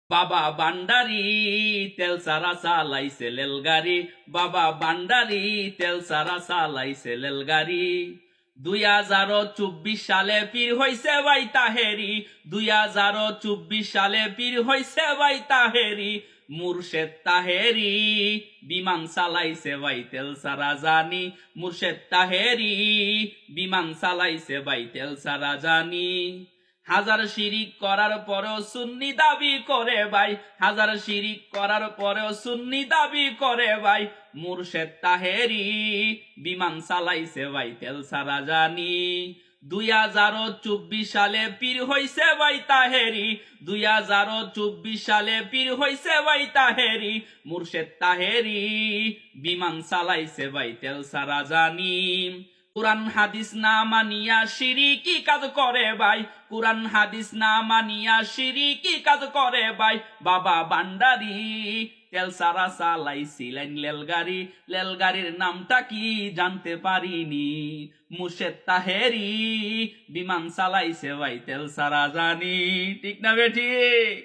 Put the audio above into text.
বাবা বান্ডারি তেল সারা চালাইছে রেলগাড়ি, বাবা বান্ডারি তেল সারা চালাইছে রেলগাড়ি। 2024 সালে পীর হইছে ভাই তাহেরি, 2024 সালে পীর হইছে ভাই তাহেরি। মুর্শেদ তাহেরি বিমান চালাইছে ভাই তেল সারা জানি, মুর্শেদ তাহেরি বিমান চালাইছে ভাই তেল সারা জানি। হাজার শিরিক করার পরেও সুন্নি দাবি করে ভাই, হাজার শিরিক করার পরেও সুন্নি দাবি করে ভাই। মুর্শেদ তাহেরি বিমান চালাইছে ভাই তেল সারা জানি। 2024 সালে পীর হইছে ভাই তাহেরি, 2024 সালে পীর হইছে ভাই তাহেরি। মুর্শেদ তাহেরি বিমান চালাইছে ভাই তেল সারা জানি। কুরআন হাদিস না মানিয়া শিরকি কাজ করে ভাই, কুরআন হাদিস না মানিয়া শিরকি কাজ করে ভাই। বাবা বান্ডারি তেল সারা চালাইছিলেন রেলগাড়ি, রেলগাড়ির নামটা কি জানতে পারিনি। মুর্শেদ তাহেরি বিমান চালাইছে ভাই তেল সারা জানি। ঠিক না বেঠিক?